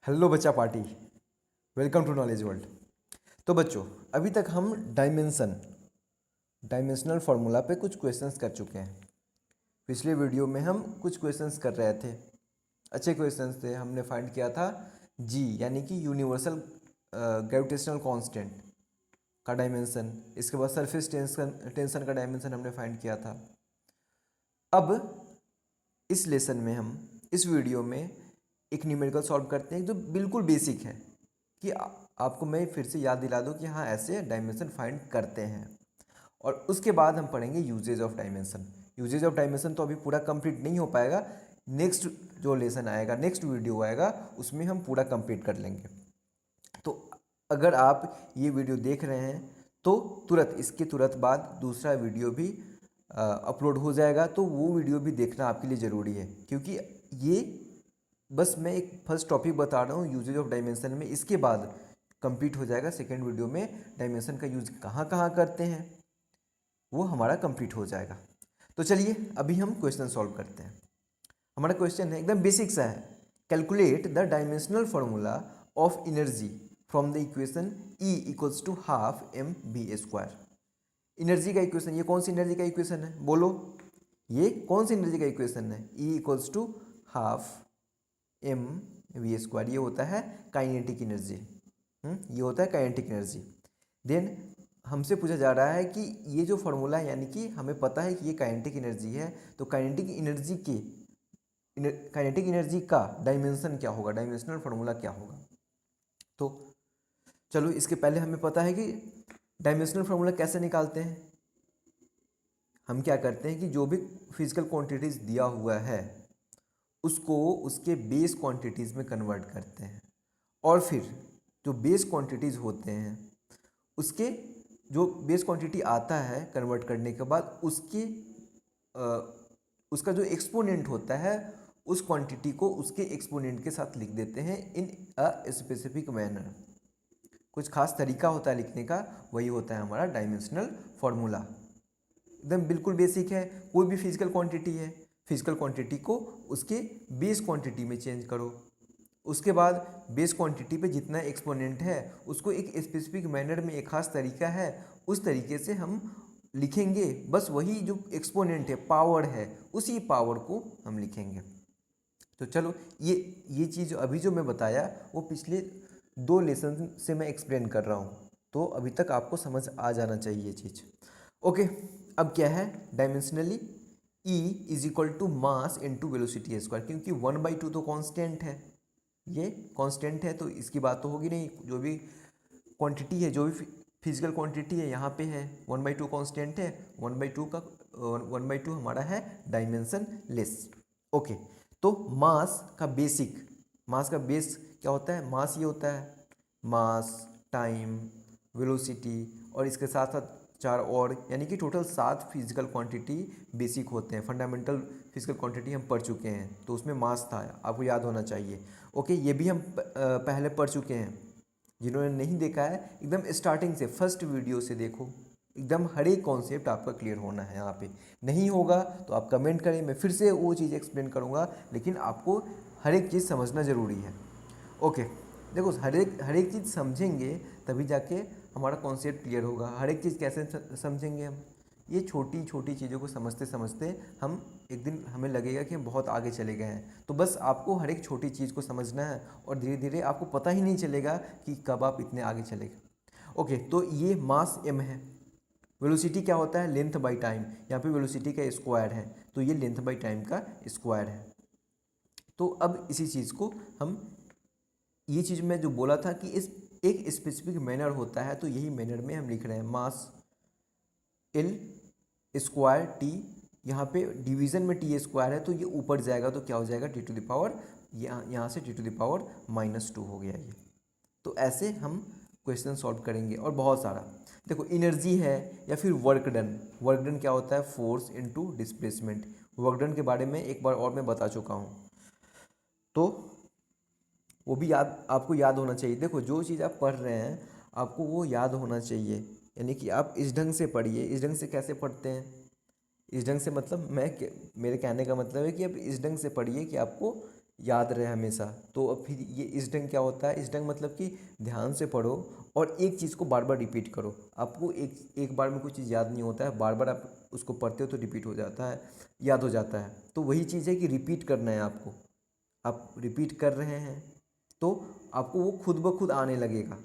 Hello बच्चा party, welcome to knowledge world. तो बच्चों, अभी तक हम डायमेंशनल फार्मूला पे कुछ क्वेश्चंस कर चुके हैं। पिछले वीडियो में हम कुछ क्वेश्चंस कर रहे थे, अच्छे क्वेश्चंस थे। हमने फाइंड किया था जी यानी कि यूनिवर्सल ग्रेविटेशनल कांस्टेंट का डायमेंशन। इसके बाद सरफेस टेंशन का डायमेंशन हमने फाइंड किया था। अब इस लेसन में हम इस वीडियो में एक न्यूमेरिकल सॉल्व करते हैं जो बिल्कुल बेसिक है कि आपको मैं फिर से याद दिला दूं कि हाँ ऐसे डायमेंशन फाइंड करते हैं। और उसके बाद हम पढ़ेंगे uses of dimension. Uses of dimension तो अभी पूरा कंप्लीट नहीं हो पाएगा। नेक्स्ट जो लेसन आएगा, नेक्स्ट वीडियो आएगा, उसमें हम पूरा कंप्लीट कर लेंगे। तो अगर आप ये वीडियो देख रहे हैं तो इसके तुरंत बाद दूसरा वीडियो भी अपलोड हो जाएगा, तो वो वीडियो भी देखना आपके लिए ज़रूरी है। क्योंकि ये बस मैं एक फर्स्ट टॉपिक बता रहा हूँ यूजेज ऑफ डायमेंशन में। इसके बाद कंप्लीट हो जाएगा सेकेंड वीडियो में डायमेंशन का यूज कहाँ कहाँ करते हैं, वो हमारा कंप्लीट हो जाएगा। तो चलिए अभी हम क्वेश्चन सॉल्व करते हैं। हमारा क्वेश्चन है एकदम बेसिक सा है। Calculate the dimensional formula of energy from the equation E equals to half M B square. Energy का इक्वेशन, ये कौन सी एनर्जी का इक्वेशन है बोलो, ये कौन सी एनर्जी का इक्वेशन है? E equals to half M V square, ये होता है काइनेटिक एनर्जी। ये होता है काइनेटिक एनर्जी। देन हमसे पूछा जा रहा है कि ये जो फार्मूला है, यानी कि हमें पता है कि ये काइनेटिक एनर्जी है, तो काइनेटिक एनर्जी का डायमेंशन क्या होगा, डायमेंशनल फार्मूला क्या होगा। तो चलो इसके पहले हमें पता है कि डायमेंशनल फार्मूला कैसे निकालते हैं। हम क्या करते हैं कि जो भी फिजिकल क्वांटिटीज दिया हुआ है उसको उसके बेस क्वांटिटीज़ में कन्वर्ट करते हैं, और फिर जो बेस क्वांटिटीज़ होते हैं उसके जो बेस क्वांटिटी आता है कन्वर्ट करने के बाद उसका जो एक्सपोनेंट होता है उस क्वांटिटी को उसके एक्सपोनेंट के साथ लिख देते हैं इन अ स्पेसिफिक मैनर। कुछ खास तरीका होता है लिखने का, वही होता है हमारा डायमेंशनल फार्मूला। एकदम बिल्कुल बेसिक है। कोई भी फिजिकल क्वांटिटी है, फिजिकल क्वांटिटी को उसके बेस क्वांटिटी में चेंज करो, उसके बाद बेस क्वांटिटी पे जितना एक्सपोनेंट है उसको एक स्पेसिफिक मैनर में, एक खास तरीका है, उस तरीके से हम लिखेंगे। बस वही जो एक्सपोनेंट है, पावर है, उसी पावर को हम लिखेंगे। तो चलो ये चीज़ अभी जो मैं बताया वो पिछले 2 लेसन से मैं एक्सप्लेन कर रहा हूँ, तो अभी तक आपको समझ आ जाना चाहिए ये चीज़। ओके, अब क्या है dimensionally E is equal to mass into velocity square, क्योंकि 1/2 तो कांस्टेंट है, ये कांस्टेंट है तो इसकी बात तो होगी नहीं। जो भी क्वांटिटी है, जो भी फिजिकल क्वांटिटी है यहाँ पे है 1/2 कांस्टेंट है, 1/2 हमारा है डायमेंशन लेस। ओके, तो मास का बेस क्या होता है? मास ये होता है मास टाइम वेलोसिटी, और इसके साथ साथ 4 और, यानी कि टोटल 7 फिजिकल क्वांटिटी बेसिक होते हैं। फंडामेंटल फिजिकल क्वांटिटी हम पढ़ चुके हैं, तो उसमें मास था, आपको याद होना चाहिए। ओके, ये भी हम पहले पढ़ चुके हैं। जिन्होंने नहीं देखा है एकदम स्टार्टिंग से फर्स्ट वीडियो से देखो, एकदम हर एक कॉन्सेप्ट आपका क्लियर होना है। यहाँ पे नहीं होगा तो आप कमेंट करें, मैं फिर से वो चीज़ एक्सप्लेन करूँगा, लेकिन आपको हर एक चीज़ समझना ज़रूरी है। ओके, देखो हर एक चीज़ समझेंगे तभी जाके हमारा कॉन्सेप्ट क्लियर होगा। हर एक चीज़ कैसे समझेंगे हम? ये छोटी छोटी चीज़ों को समझते समझते हम एक दिन हमें लगेगा कि हम बहुत आगे चले गए हैं। तो बस आपको हर एक छोटी चीज़ को समझना है और धीरे धीरे आपको पता ही नहीं चलेगा कि कब आप इतने आगे चले गए। ओके, तो ये मास m है। वेलोसिटी क्या होता है? Length by time. यहाँ पे वेलोसिटी का स्क्वायर है, तो ये लेंथ बाई टाइम का स्क्वायर है। तो अब इसी चीज़ को हम, ये चीज़ मैं जो बोला था कि इस एक स्पेसिफिक मैनर होता है, तो यही मैनर में हम लिख रहे हैं मास L स्क्वायर टी। यहाँ पे डिवीज़न में टी स्क्वायर है तो ये ऊपर जाएगा तो क्या हो जाएगा? टी टू द पावर, यहाँ से टी टू द पावर -2 हो गया ये। तो ऐसे हम क्वेश्चन सॉल्व करेंगे और बहुत सारा। देखो एनर्जी है या फिर वर्क डन। वर्क डन क्या होता है? Force into displacement. Work done के बारे में एक बार और मैं बता चुका हूँ, तो वो भी आपको याद होना चाहिए। देखो जो चीज़ आप पढ़ रहे हैं आपको वो याद होना चाहिए, यानी कि आप इस ढंग से पढ़िए। इस ढंग से कैसे पढ़ते हैं? इस ढंग से मतलब मेरे कहने का मतलब है कि आप इस ढंग से पढ़िए कि आपको याद रहे हमेशा। तो अब फिर ये इस ढंग क्या होता है, इस ढंग मतलब कि ध्यान से पढ़ो और एक चीज़ को बार बार रिपीट करो। आपको एक बार में कोई चीज़ याद नहीं होता है, बार बार आप उसको पढ़ते हो तो रिपीट हो जाता है, याद हो जाता है। तो वही चीज़ है कि रिपीट करना है आपको। आप रिपीट कर रहे हैं तो आपको वो खुद ब खुद आने लगेगा।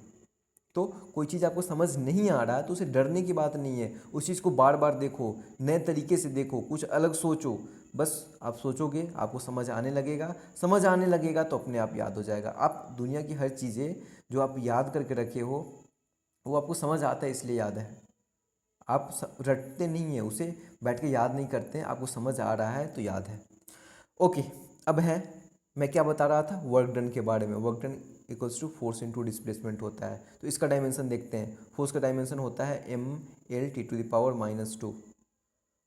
तो कोई चीज़ आपको समझ नहीं आ रहा है तो उसे डरने की बात नहीं है, उस चीज़ को बार बार देखो, नए तरीके से देखो, कुछ अलग सोचो। बस आप सोचोगे आपको समझ आने लगेगा, समझ आने लगेगा तो अपने आप याद हो जाएगा। आप दुनिया की हर चीज़ें जो आप याद करके रखे हो वो आपको समझ आता है इसलिए याद है। आप रटते नहीं हैं उसे, बैठ के याद नहीं करते हैं, आपको समझ आ रहा है तो याद है। ओके, अब है मैं क्या बता रहा था, वर्क डन के बारे में। Work done equals to force into displacement होता है। तो इसका डायमेंशन देखते हैं। फोर्स का डायमेंशन होता है mL/T⁻²।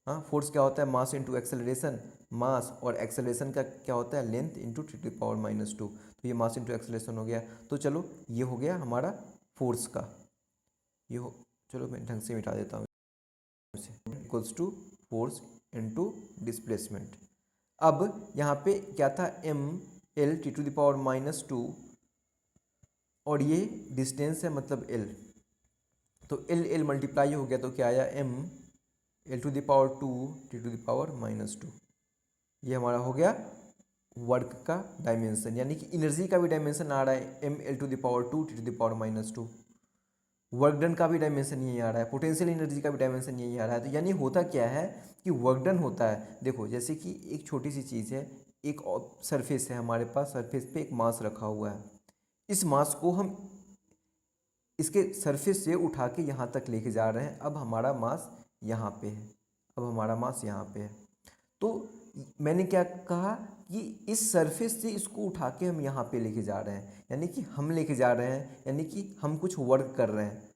हाँ, फोर्स क्या होता है, मास इंटू एक्सेलरेशन। मास और एक्सेलरेशन का क्या होता है, लेंथ इंटू T⁻²। तो ये मास इंटू एक्सेलरेशन हो गया। तो चलो ये हो गया हमारा फोर्स का, ये हो, चलो मैं ढंग से मिटा देता हूँ इसे। Equals to force into displacement. अब यहाँ पे क्या था, mL/T⁻², और ये डिस्टेंस है मतलब L। तो L L मल्टीप्लाई हो गया तो क्या आया, mL/2 T⁻²। ये हमारा हो गया वर्क का डायमेंशन, यानी कि एनर्जी का भी डायमेंशन आ रहा है mL/2 T⁻²। वर्क डन का भी डायमेंशन यही आ रहा है, पोटेंशियल एनर्जी का भी डायमेंशन यही आ रहा है। तो यानी होता क्या है कि वर्क डन होता है, देखो जैसे कि एक छोटी सी चीज़ है, एक सरफेस है हमारे पास, सरफेस पे एक मास रखा हुआ है। इस मास को हम इसके सरफेस से उठा के यहाँ तक लेके जा रहे हैं। अब हमारा मास यहाँ पे है, अब हमारा मास यहाँ पे है। तो मैंने क्या कहा कि इस सरफेस से इसको उठा के हम यहाँ पे लेके जा रहे हैं, यानी कि हम लेके जा रहे हैं, यानी कि हम कुछ वर्क कर रहे हैं।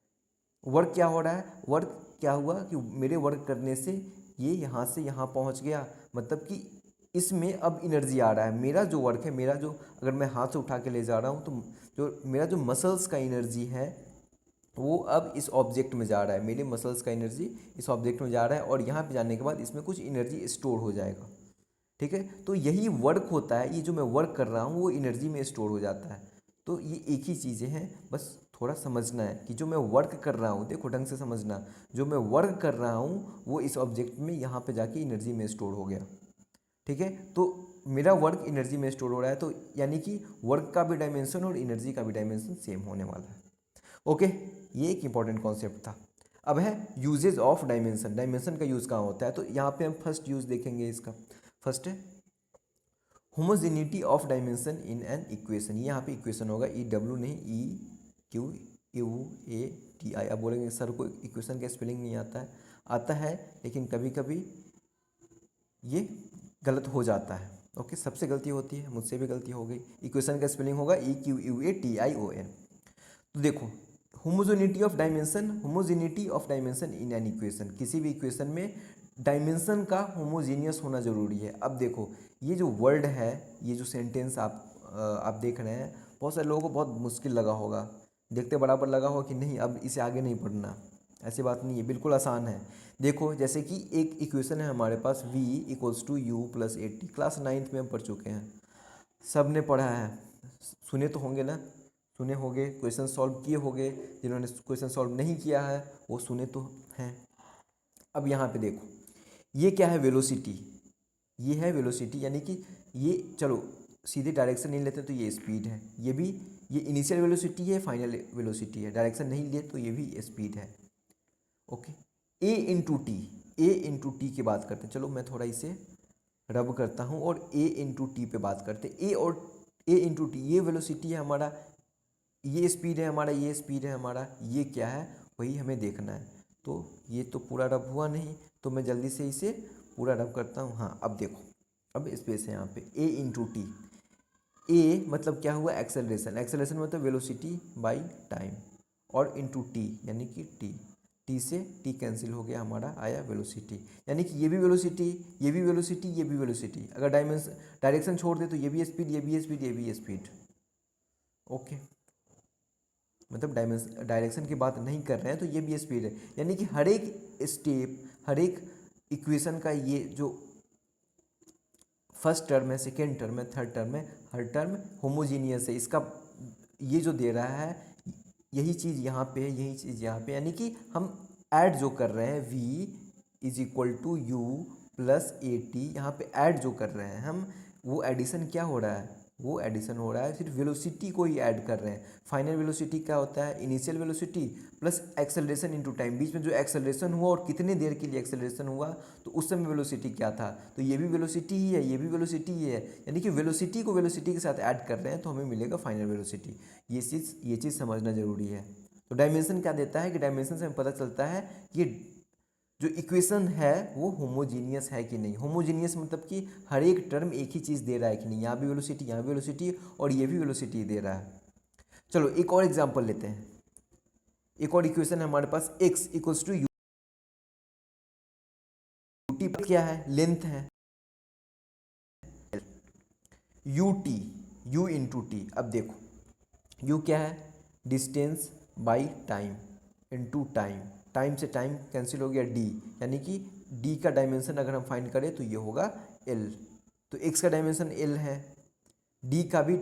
वर्क क्या हो रहा है, वर्क क्या हुआ कि मेरे वर्क करने से ये यहाँ से यहाँ पहुँच गया, मतलब कि इसमें अब एनर्जी आ रहा है। मेरा जो वर्क है, मेरा जो, अगर मैं हाथ से उठा के ले जा रहा हूँ तो जो मेरा जो मसल्स का एनर्जी है वो अब इस ऑब्जेक्ट में जा रहा है, मेरे मसल्स का एनर्जी इस ऑब्जेक्ट में जा रहा है, और यहाँ पे जाने के बाद इसमें कुछ एनर्जी स्टोर हो जाएगा। ठीक है, तो यही वर्क होता है, ये जो मैं वर्क कर रहा हूँ वो एनर्जी में स्टोर हो जाता है। तो ये एक ही चीज़ें हैं, बस थोड़ा समझना है कि जो मैं वर्क कर रहा हूँ, देखो ढंग से समझना, जो मैं वर्क कर रहा हूँ वो इस ऑब्जेक्ट में यहाँ पे जाके एनर्जी में स्टोर हो गया। ठीक है, तो मेरा वर्क एनर्जी में स्टोर हो रहा है, तो यानी कि वर्क का भी डायमेंशन और एनर्जी का भी डायमेंशन सेम होने वाला है। ओके, ये एक इंपॉर्टेंट कॉन्सेप्ट था। अब है यूजेज ऑफ डायमेंशन। डायमेंशन का यूज़ कहाँ होता है, तो यहाँ पे हम फर्स्ट यूज़ देखेंगे इसका। फर्स्ट है homogeneity of dimension in an equation. यहाँ पे इक्वेशन होगा EW नहीं EQUATI। अब बोलेंगे सर को इक्वेशन का स्पेलिंग नहीं आता है, आता है लेकिन कभी कभी ये गलत हो जाता है। ओके, सबसे गलती होती है, मुझसे भी गलती हो गई। इक्वेशन का स्पेलिंग होगा EQUATION। तो देखो, homogeneity of dimension, homogeneity of dimension in an equation, किसी भी इक्वेशन में डायमेंशन का होमोजीनियस होना जरूरी है। अब देखो ये जो वर्ड है, ये जो सेंटेंस आप देख रहे हैं, बहुत सारे लोगों को बहुत मुश्किल लगा होगा, देखते बराबर लगा होगा कि नहीं अब इसे आगे नहीं पढ़ना। ऐसी बात नहीं है, बिल्कुल आसान है। देखो जैसे कि एक इक्वेशन है हमारे पास V=U+80, क्लास 9th में हम पढ़ चुके हैं, सब ने पढ़ा है, सुने तो होंगे ना, सुने होंगे, क्वेश्चन सॉल्व किए होंगे, जिन्होंने क्वेश्चन सॉल्व नहीं किया है वो सुने तो हैं। अब यहाँ पे देखो ये क्या है, वेलोसिटी, ये है वेलोसिटी, यानी कि ये, चलो सीधे डायरेक्शन नहीं लेते तो ये स्पीड है, ये भी, ये इनिशियल वेलोसिटी है, फाइनल वेलोसिटी है, डायरेक्शन नहीं लिए तो ये भी स्पीड है। ओके, ए इंटू टी की बात करते हैं। चलो मैं थोड़ा इसे रब करता हूँ और A/T पे बात करते हैं। A/T, ये वेलोसिटी है हमारा, ये स्पीड है हमारा, ये स्पीड है हमारा, ये क्या है वही हमें देखना है। तो ये तो पूरा रब हुआ नहीं, तो मैं जल्दी से इसे पूरा रब करता हूँ। हाँ, अब देखो, अब स्पेस है यहाँ पे A/T। ए मतलब क्या हुआ, एक्सेलरेशन, एक्सेलरेशन मतलब वेलोसिटी बाई टाइम, और इंटू टी यानी कि टी से टी कैंसिल हो गया, हमारा आया वेलोसिटी। यानी कि ये भी वेलोसिटी, ये भी वेलोसिटी, ये भी वेलोसिटी, अगर डायरेक्शन छोड़ दे तो ये भी स्पीड, ये भी स्पीड, ये भी स्पीड। ओके, मतलब डायरेक्शन की बात नहीं कर रहे हैं तो ये भी स्पीड है, यानी कि हर एक स्टेप, हर एक इक्वेशन का ये जो फर्स्ट टर्म है, सेकेंड टर्म है, थर्ड टर्म है, हर टर्म होमोजीनियस है। इसका ये जो दे रहा है यही चीज़ यहाँ पे है, यही चीज़ यहाँ पे, यानी कि हम ऐड जो कर रहे हैं v is equal to U plus A T, यहाँ पे ऐड जो कर रहे हैं हम, वो एडिशन क्या हो रहा है, वो एडिशन हो रहा है, सिर्फ वेलोसिटी को ही ऐड कर रहे हैं। फाइनल वेलोसिटी क्या होता है, initial velocity plus acceleration into time, बीच में जो एक्सेलरेशन हुआ और कितने देर के लिए एक्सेलरेशन हुआ, तो उस समय वेलोसिटी क्या था, तो ये भी वेलोसिटी ही है, ये भी वेलोसिटी ही है, यानी कि वेलोसिटी को वेलोसिटी के साथ ऐड कर रहे हैं तो हमें मिलेगा फाइनल वेलोसिटी। ये चीज़ समझना जरूरी है। तो डायमेंशन क्या देता है कि डायमेंशन से हमें पता चलता है कि जो इक्वेशन है वो होमोजीनियस है कि नहीं। होमोजीनियस मतलब कि हर एक टर्म एक ही चीज़ दे रहा है कि नहीं, यहाँ भी वेलोसिटी, यहाँ भी वेलोसिटी और ये भी वेलोसिटी दे रहा है। चलो एक और एग्जांपल लेते हैं। एक और इक्वेशन है हमारे पास, x equals to U T, क्या है, लेंथ है, U T, U into T. अब देखो यू क्या है, distance by time into time, time से टाइम कैंसिल हो गया डी, यानी कि डी का डायमेंशन अगर हम फाइंड करें तो ये होगा एल। तो एक्स का डायमेंशन एल है, डी का भी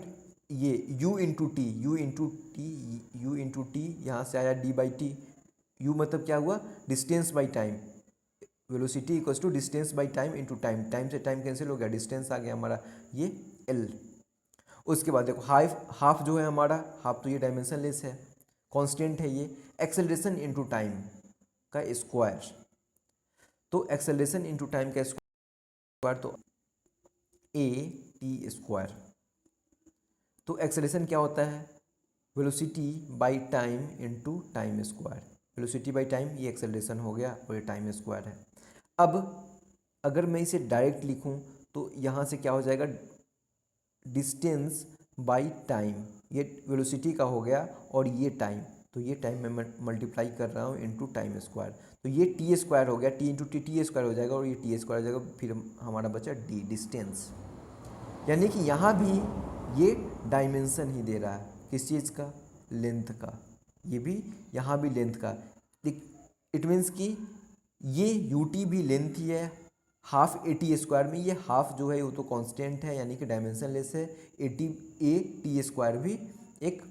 ये u into T, U into T, U into T, यहाँ से आया डी बाई टी। यू मतलब क्या हुआ, distance by time, velocity equals to distance by time into time, time से टाइम कैंसिल हो गया, डिस्टेंस आ गया हमारा ये एल। उसके बाद देखो हाफ जो है हमारा, हाफ तो ये डायमेंशन लेस है, कांस्टेंट है ये, एक्सेलरेशन इनटू टाइम का स्क्वायर, तो एक्सेलरेशन इनटू टाइम का स्क्वायर तो ए टी स्क्वायर। तो एक्सेलरेशन क्या होता है, velocity by time into time square, velocity by time ये एक्सेलरेशन हो गया और ये टाइम स्क्वायर है। अब अगर मैं इसे डायरेक्ट लिखूं तो यहाँ से क्या हो जाएगा, डिस्टेंस बाई टाइम, ये वेलोसिटी का हो गया और ये टाइम, तो ये टाइम मैं मल्टीप्लाई कर रहा हूँ इनटू टाइम स्क्वायर, तो ये टी स्क्वायर हो गया, T into T, T square हो जाएगा और ये टी स्क्वायर हो जाएगा, फिर हमारा बचा डी, डिस्टेंस। यानी कि यहाँ भी ये डायमेंशन ही दे रहा है, किस चीज़ का, लेंथ का, ये भी यहाँ भी लेंथ का। इट मीन्स कि ये यू टी भी लेंथ ही है, हाफ ए टी स्क्वायर में ये हाफ जो है वो तो कांस्टेंट है, यानी कि डायमेंशन लेस है, ए टी स्क्वायर भी एक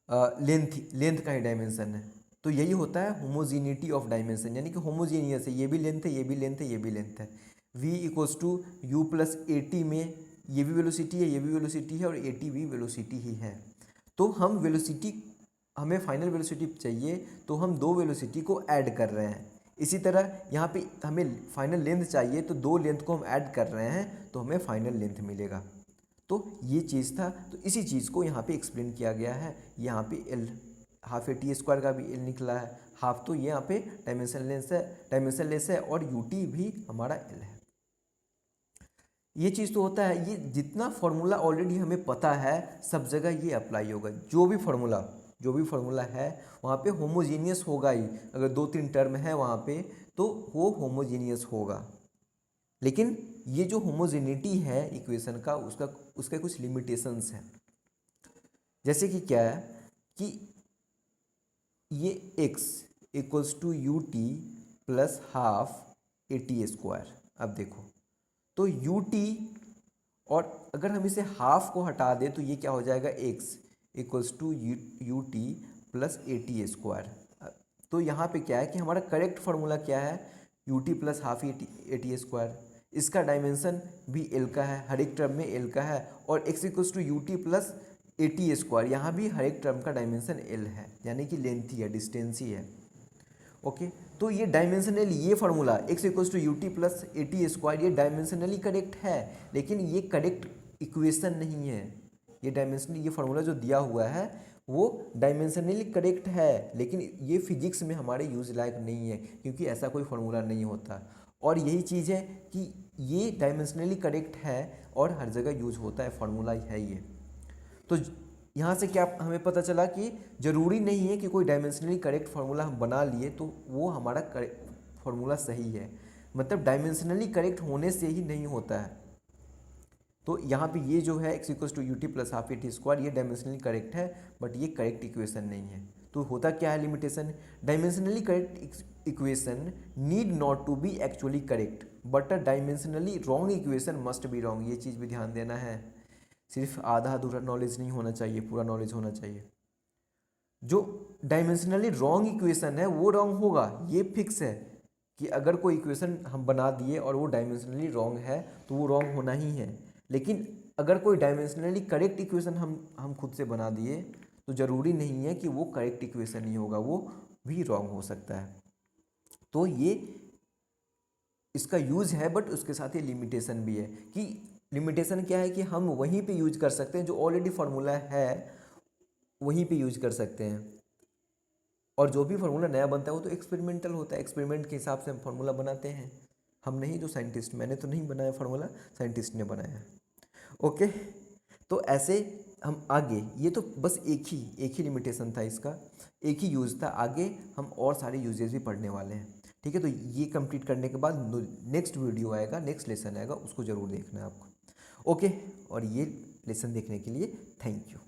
लेंथ का ही डायमेंशन है। तो यही होता है होमोजीनिटी ऑफ डायमेंशन, यानी कि होमोजीनियस है, ये भी लेंथ है, ये भी लेंथ है, ये भी लेंथ है। v equals to U plus A T में ये भी वेलोसिटी है, ये भी वेलोसिटी है और ए टी भी वेलोसिटी ही है। तो हम वेलोसिटी, हमें फाइनल वेलोसिटी चाहिए तो हम दो वेलोसिटी को ऐड कर रहे हैं। इसी तरह यहाँ पे हमें फाइनल लेंथ चाहिए तो दो लेंथ को हम ऐड कर रहे हैं तो हमें फाइनल लेंथ मिलेगा। तो ये चीज़ था, तो इसी चीज़ को यहाँ पे एक्सप्लेन किया गया है। यहाँ पे L, half A T square का भी एल निकला है, हाफ तो ये यहाँ पे डायमेंशन लेस है और यू टी भी हमारा एल है। ये चीज़ तो होता है, ये जितना फॉर्मूला ऑलरेडी हमें पता है सब जगह ये अप्लाई होगा, जो भी फॉर्मूला है वहाँ पे होमोजीनियस होगा ही। अगर दो तीन टर्म है वहाँ पे तो वो होमोजीनियस होगा, लेकिन ये जो होमोजेनिटी है इक्वेशन का, उसका कुछ लिमिटेशंस हैं। जैसे कि क्या है कि ये x equals to U T plus half A T square. अब देखो तो यू टी, और अगर हम इसे हाफ को हटा दें तो ये क्या हो जाएगा, x equals to U T plus A T square. तो यहाँ पे क्या है कि हमारा करेक्ट फार्मूला क्या है, U T plus half A T square. इसका डायमेंशन भी एल का है, हर एक टर्म में एल का है, और x equals to U T plus A T square, यहाँ भी हर एक टर्म का डायमेंशन एल है, यानी कि लेंथ ही है, डिस्टेंस ही है। ओके, तो ये डायमेंशनली, ये formula x equals to U T plus A T square ये डायमेंशनली करेक्ट है, लेकिन ये करेक्ट इक्वेशन नहीं है। ये डायमेंशनली, ये फार्मूला जो दिया हुआ है वो डायमेंशनली करेक्ट है, लेकिन ये फिजिक्स में हमारे यूज लायक नहीं है, क्योंकि ऐसा कोई फार्मूला नहीं होता। और यही चीज़ है कि ये डायमेंशनली करेक्ट है और हर जगह यूज होता है, फार्मूला है ये। तो यहाँ से क्या हमें पता चला कि ज़रूरी नहीं है कि कोई डायमेंशनली करेक्ट फार्मूला हम बना लिए तो वो हमारा फार्मूला सही है, मतलब डायमेंशनली करेक्ट होने से ही नहीं होता है। तो यहाँ पे ये जो है x equals to U T plus half A T square ये डायमेंशनली करेक्ट है, बट ये करेक्ट इक्वेशन नहीं है। तो होता क्या है limitation, dimensionally correct equation need not to be actually correct, but a dimensionally wrong equation must be wrong, ये चीज़ भी ध्यान देना है। सिर्फ आधा अधूरा नॉलेज नहीं होना चाहिए, पूरा नॉलेज होना चाहिए। जो डायमेंशनली रॉन्ग इक्वेशन है वो रॉन्ग होगा, ये फिक्स है कि अगर कोई इक्वेशन हम बना दिए और वो डायमेंशनली रॉन्ग है तो वो रॉन्ग होना ही है। लेकिन अगर कोई डायमेंशनली करेक्ट इक्वेशन हम खुद से बना दिए तो ज़रूरी नहीं है कि वो करेक्ट इक्वेशन ही होगा, वो भी रॉन्ग हो सकता है। तो ये इसका यूज़ है, बट उसके साथ ये लिमिटेशन भी है कि लिमिटेशन क्या है कि हम वहीं पे यूज कर सकते हैं जो ऑलरेडी फार्मूला है, वहीं पे यूज कर सकते हैं। और जो भी फार्मूला नया बनता है वो तो एक्सपेरिमेंटल होता है, एक्सपेरिमेंट के हिसाब से हम फार्मूला बनाते हैं। हम नहीं जो साइंटिस्ट, मैंने तो नहीं बनाया फार्मूला, साइंटिस्ट ने बनाया है। ओके, तो ऐसे हम आगे, ये तो बस एक ही लिमिटेशन था इसका, एक ही यूज़ था। आगे हम और सारे यूजेस भी पढ़ने वाले हैं। ठीक है, तो ये कंप्लीट करने के बाद नेक्स्ट वीडियो आएगा, नेक्स्ट लेसन आएगा, उसको ज़रूर देखना है आपको। ओके, और ये लेसन देखने के लिए थैंक यू।